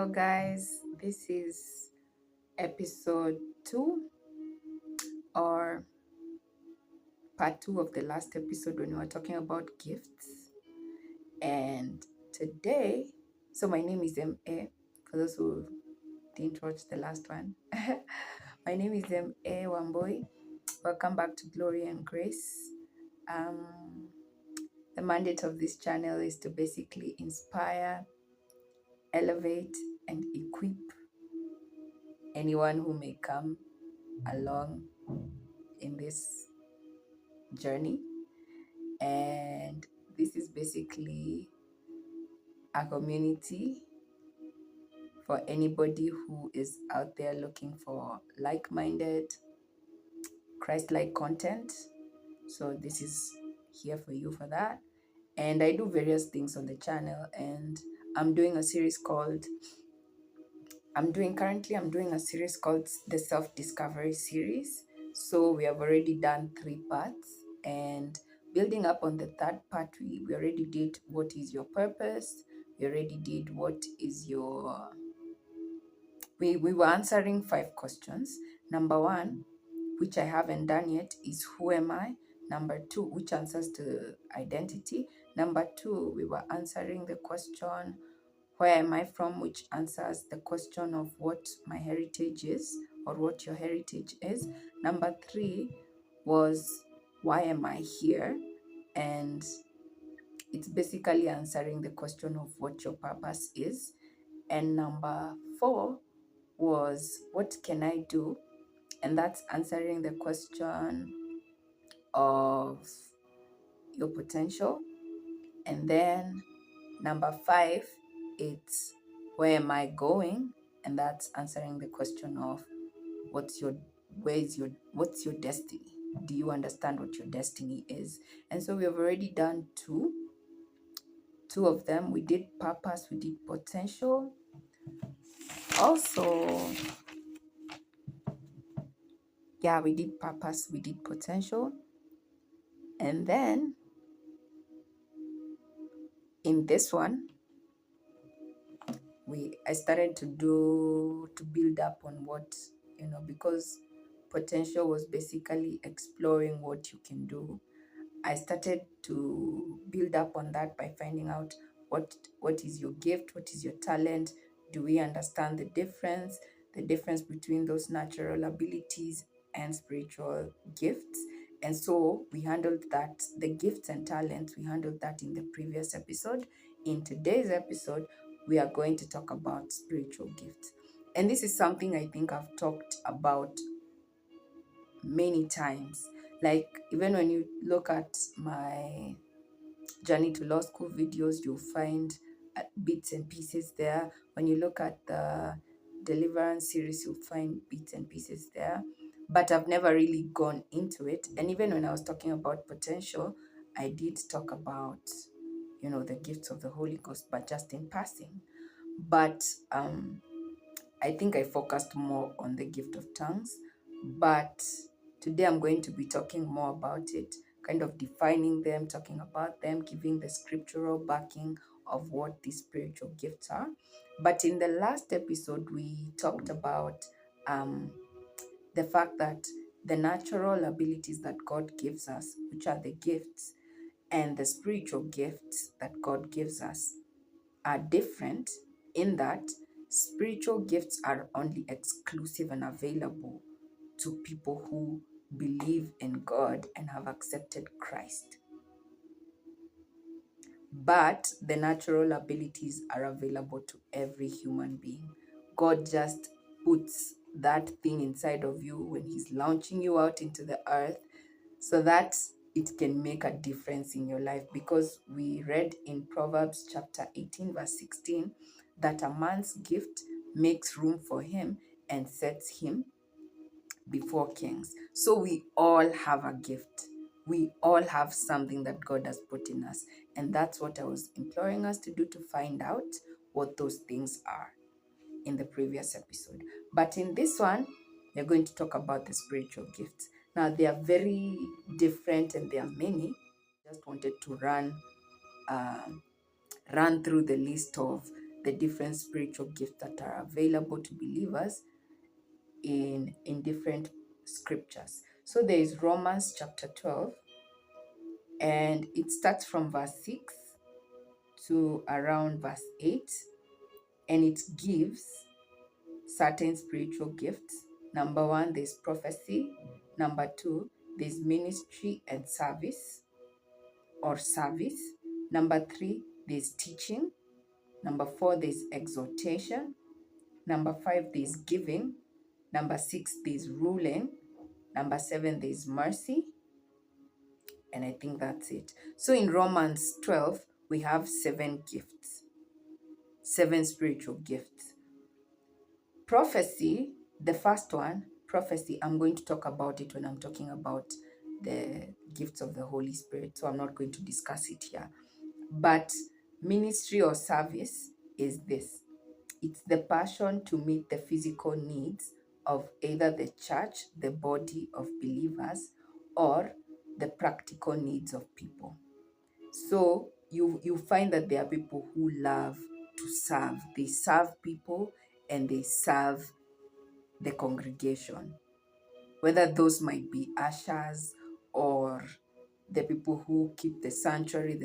Hello, guys. This is episode 2 or part 2 of the last episode when we were talking about gifts. And today, so my name is M.A. for those who didn't watch the last one. My name is M.A. Wamboi. Welcome back to Glory and Grace. The mandate of this channel is to basically inspire, elevate, and equip anyone who may come along in this journey. And this is basically a community for anybody who is out there looking for like-minded, Christ-like content. So this is here for you for that. And I do various things on the channel, and I'm doing a series called I'm doing a series called the Self-Discovery series. So we have already done 3 parts, and building up on the third part, we already did what is your purpose. We already did what is your we were answering 5 questions. Number 1, which I haven't done yet, is who am I? Number 2, which answers to identity. Number 2, we were answering the question, where am I from, which answers the question of what my heritage is or what your heritage is. Number 3 was, why am I here? And it's basically answering the question of what your purpose is. And number 4 was, what can I do? And that's answering the question of your potential. And then number 5, it's where am I going? And that's answering the question of what's your destiny? Do you understand what your destiny is? And so we have already done two of them. We did purpose, we did potential. Also, yeah, we did purpose, we did potential. And then in this one, I started to build up on what, because potential was basically exploring what you can do. I started to build up on that by finding out what is your gift, what is your talent. Do we understand the difference between those natural abilities and spiritual gifts? And so we handled that, the gifts and talents, we handled that in the previous episode. In today's episode, we are going to talk about spiritual gifts. And this is something I think I've talked about many times. Like, even when you look at my Journey to Law School videos, you'll find bits and pieces there. When you look at the Deliverance series, you'll find bits and pieces there. But I've never really gone into it. And even when I was talking about potential, I did talk about, the gifts of the Holy Ghost, but just in passing. But I think I focused more on the gift of tongues. But today I'm going to be talking more about it, kind of defining them, talking about them, giving the scriptural backing of what these spiritual gifts are. But in the last episode, we talked about the fact that the natural abilities that God gives us, which are the gifts, and the spiritual gifts that God gives us are different, in that spiritual gifts are only exclusive and available to people who believe in God and have accepted Christ. But the natural abilities are available to every human being. God just puts that thing inside of you when He's launching you out into the earth so that it can make a difference in your life. Because we read in Proverbs chapter 18, verse 16, that a man's gift makes room for him and sets him before kings. So we all have a gift. We all have something that God has put in us. And that's what I was imploring us to do, to find out what those things are in the previous episode. But in this one, we're going to talk about the spiritual gifts. Now, they are very different and there are many. Just wanted to run through the list of the different spiritual gifts that are available to believers in different scriptures. So there is Romans chapter 12, and it starts from verse 6 to around verse 8, and it gives certain spiritual gifts. Number one, there's prophecy. Number two, there's ministry and service or service. Number three, there's teaching. Number four, there's exhortation. Number five, there's giving. Number six, there's ruling. Number seven, there's mercy. And I think that's it. So in Romans 12, we have 7 gifts, 7 spiritual gifts. Prophecy, the first one, prophecy, I'm going to talk about it when I'm talking about the gifts of the Holy Spirit. So I'm not going to discuss it here. But ministry or service is this: it's the passion to meet the physical needs of either the church, the body of believers, or the practical needs of people. So you find that there are people who love to serve. They serve people and they serve the congregation, whether those might be ushers or the people who keep the sanctuary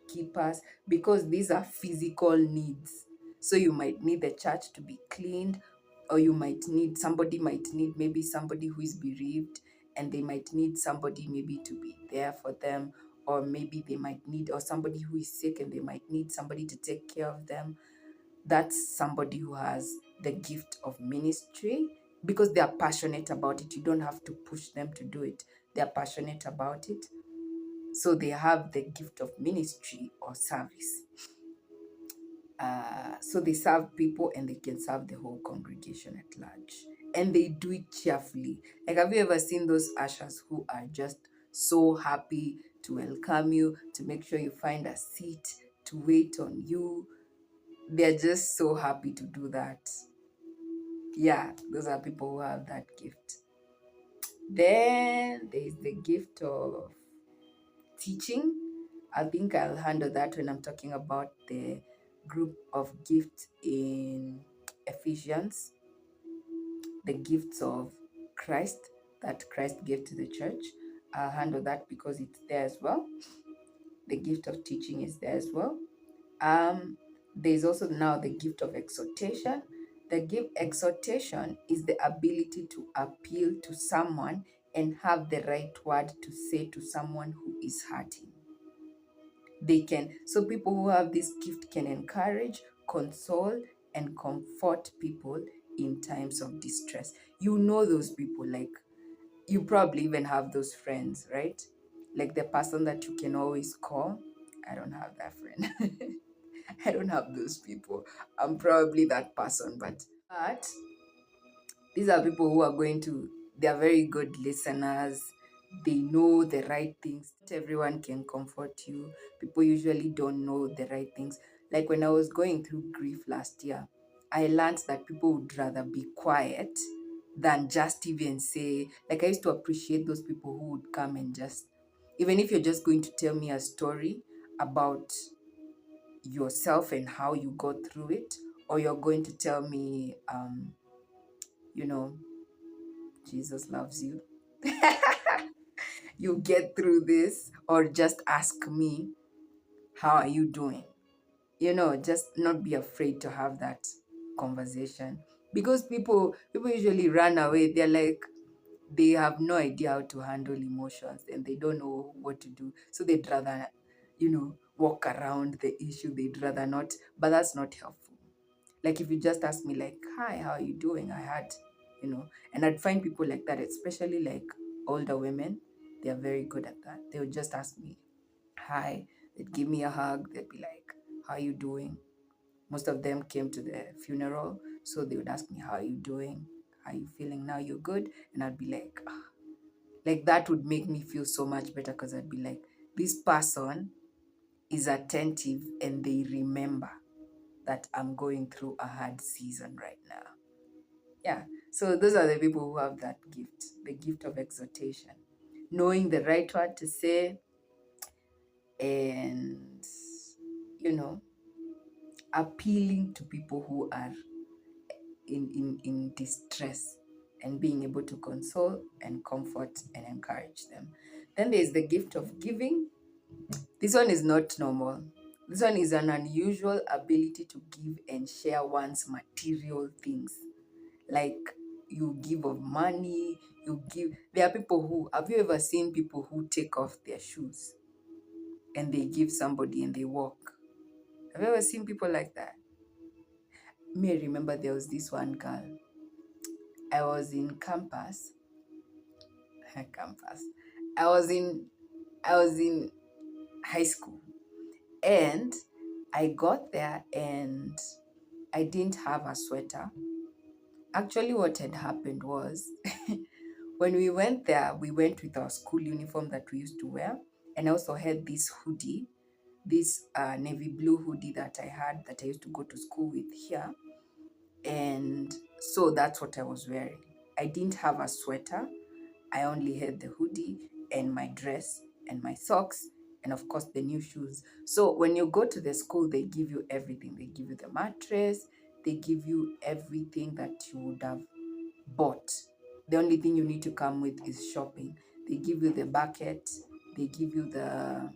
keepers, because these are physical needs. So you might need the church to be cleaned, or somebody might need maybe somebody who is bereaved, and they might need somebody maybe to be there for them, or maybe they might need, or somebody who is sick and they might need somebody to take care of them. That's somebody who has the gift of ministry, because they are passionate about it. You don't have to push them to do it. They are passionate about it. So they have the gift of ministry or service. So they serve people and they can serve the whole congregation at large. And they do it cheerfully. Like, have you ever seen those ushers who are just so happy to welcome you, to make sure you find a seat, to wait on you? They're just so happy to do that. Yeah, those are people who have that gift. Then there's the gift of teaching. I think I'll handle that when I'm talking about the group of gifts in Ephesians, the gifts of Christ that Christ gave to the church. I'll handle that because it's there as well. The gift of teaching is there as well. There's also now the gift of exhortation. The gift exhortation is the ability to appeal to someone and have the right word to say to someone who is hurting. So people who have this gift can encourage, console, and comfort people in times of distress. You know those people, like you probably even have those friends, right? Like the person that you can always call. I don't have that friend. I don't have those people. I'm probably that person, but these are people who are they are very good listeners. They know the right things. Not everyone can comfort you. People usually don't know the right things. Like when I was going through grief last year, I learned that people would rather be quiet than just even say, like I used to appreciate those people who would come and just, even if you're just going to tell me a story about yourself and how you got through it, or you're going to tell me, you know, Jesus loves you. You get through this, or just ask me, how are you doing? Just not be afraid to have that conversation, because people usually run away. They're like, they have no idea how to handle emotions and they don't know what to do. So they'd rather, walk around the issue. They'd rather not, but that's not helpful. Like if you just ask me like, hi, how are you doing? And I'd find people like that, especially like older women. They're very good at that. They would just ask me, hi. They'd give me a hug. They'd be like, how are you doing? Most of them came to the funeral. So they would ask me, how are you doing? How are you feeling now? You're good? And I'd be like, like that would make me feel so much better, because I'd be like, this person is attentive and they remember that I'm going through a hard season right now. Yeah. So those are the people who have that gift, the gift of exhortation, knowing the right word to say, and, appealing to people who are in distress and being able to console and comfort and encourage them. Then there's the gift of giving. This one is not normal. This one is an unusual ability to give and share one's material things. Like you give of money, you give. There are people who, have you ever seen people who take off their shoes and they give somebody and they walk? Have you ever seen people like that? Me, I remember there was this one girl. I was in campus. campus. I was in high school, and I got there and I didn't have a sweater. Actually, what had happened was when we went there, we went with our school uniform that we used to wear, and I also had this hoodie, this navy blue hoodie that I had that I used to go to school with here. And so that's what I was wearing. I didn't have a sweater. I only had the hoodie and my dress and my socks and of course the new shoes. So when you go to the school, they give you everything. They give you the mattress, they give you everything that you would have bought. The only thing you need to come with is shopping. They give you the bucket, they give you the,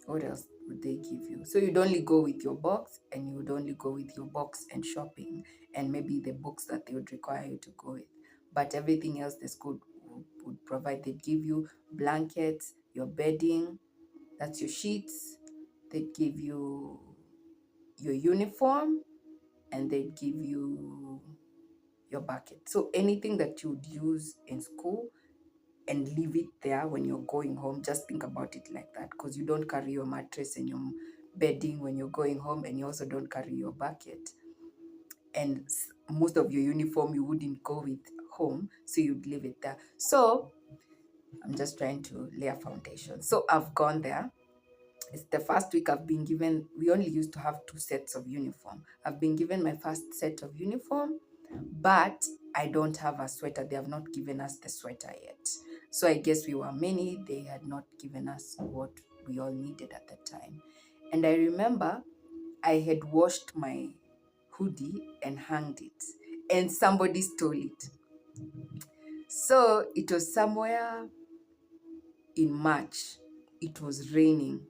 what else would they give you? So you'd only go with your box, and you would only go with your box and shopping and maybe the books that they would require you to go with. But everything else the school would provide. They'd give you blankets, your bedding, that's your sheets. They'd give you your uniform, and they'd give you your bucket. So anything that you would use in school and leave it there when you're going home, just think about it like that, because you don't carry your mattress and your bedding when you're going home, and you also don't carry your bucket. And most of your uniform you wouldn't go with home, so you'd leave it there. So I'm just trying to lay a foundation. So I've gone there. It's the first week I've been given, we only used to have 2 sets of uniform. I've been given my first set of uniform, but I don't have a sweater. They have not given us the sweater yet. So I guess we were many. They had not given us what we all needed at the time. And I remember I had washed my hoodie and hanged it, and somebody stole it. So it was somewhere in March. It was raining,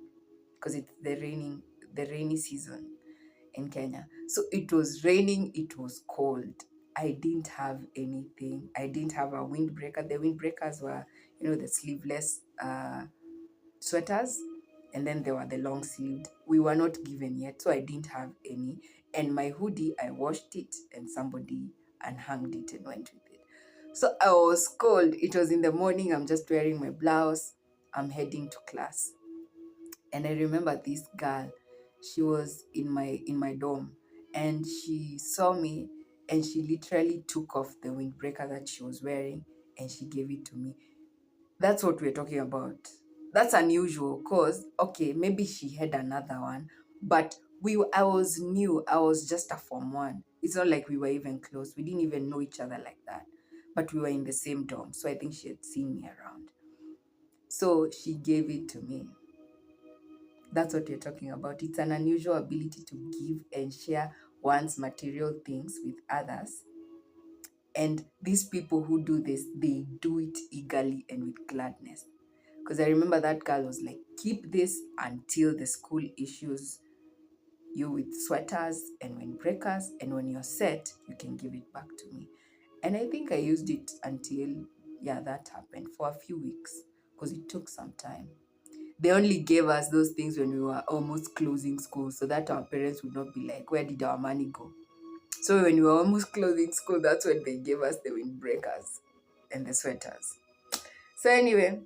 because it's the rainy season in Kenya. So it was raining, it was cold. I didn't have anything. I didn't have a windbreaker. The windbreakers were, the sleeveless sweaters, and then there were the long sleeved. We were not given yet, so I didn't have any. And my hoodie, I washed it, and somebody unhanged it and went with it. So I was cold. It was in the morning. I'm just wearing my blouse. I'm heading to class. And I remember this girl, she was in my dorm, and she saw me, and she literally took off the windbreaker that she was wearing and she gave it to me. That's what we're talking about. That's unusual, because okay, maybe she had another one, but I was new. I was just a form 1. It's not like we were even close. We didn't even know each other like that, but we were in the same dorm, so I think she had seen me around. So she gave it to me. That's what you're talking about. It's an unusual ability to give and share one's material things with others. And these people who do this, they do it eagerly and with gladness. Because I remember that girl was like, keep this until the school issues you with sweaters and windbreakers, and when you're set, you can give it back to me. And I think I used it until, that happened for a few weeks, because it took some time. They only gave us those things when we were almost closing school, so that our parents would not be like, where did our money go? So when we were almost closing school, that's when they gave us the windbreakers and the sweaters. So anyway,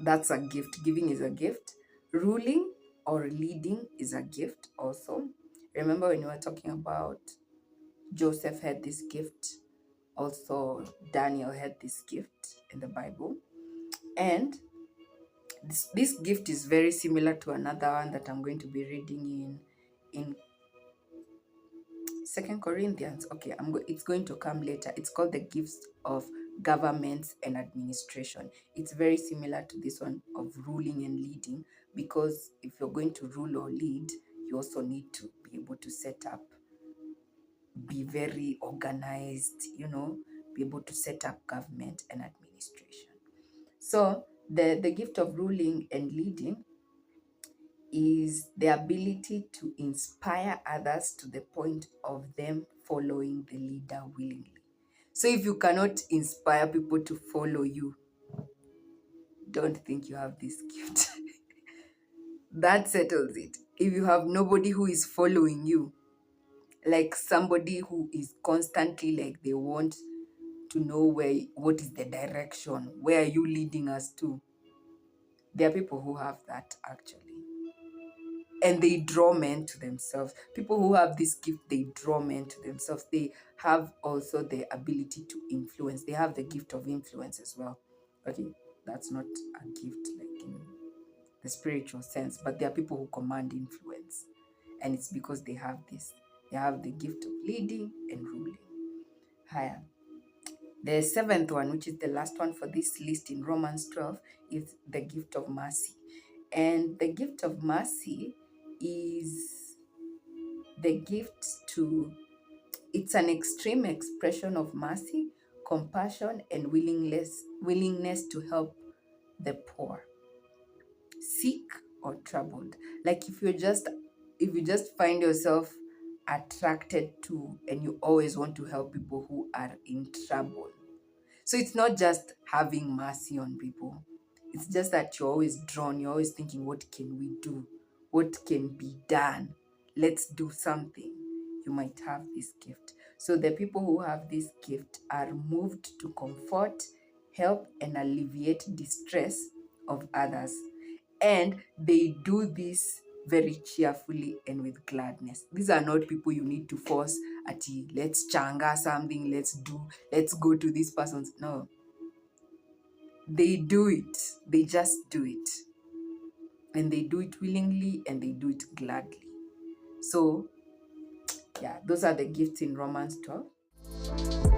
that's a gift. Giving is a gift. Ruling or leading is a gift also. Remember when we were talking about Joseph had this gift, also Daniel had this gift in the Bible. And this gift is very similar to another one that I'm going to be reading in 2 Corinthians. Okay, it's going to come later. It's called the gifts of governments and administration. It's very similar to this one of ruling and leading, because if you're going to rule or lead, you also need to be able to set up, be very organized, be able to set up government and administration. So the gift of ruling and leading is the ability to inspire others to the point of them following the leader willingly. So if you cannot inspire people to follow you, don't think you have this gift. That settles it. If you have nobody who is following you, like somebody who is constantly like they want to know what is the direction, where are you leading us to? There are people who have that actually. And they draw men to themselves. People who have this gift, they draw men to themselves. They have also the ability to influence. They have the gift of influence as well. Okay, that's not a gift like in the spiritual sense, but there are people who command influence. And it's because they have this. They have the gift of leading and ruling. Higher. The seventh one, which is the last one for this list in Romans 12, is the gift of mercy. And the gift of mercy is the gift to, it's an extreme expression of mercy, compassion, and willingness to help the poor, sick, or troubled. Like if you just find yourself attracted to and you always want to help people who are in trouble. So it's not just having mercy on people. It's just that you're always drawn, you're always thinking, what can we do? What can be done? Let's do something. You might have this gift. So the people who have this gift are moved to comfort, help, and alleviate distress of others. And they do this very cheerfully and with gladness. These are not people you need to force at, let's changa something, let's go to this person's. No. They do it. They just do it. And they do it willingly and they do it gladly. So, yeah, those are the gifts in Romans 12.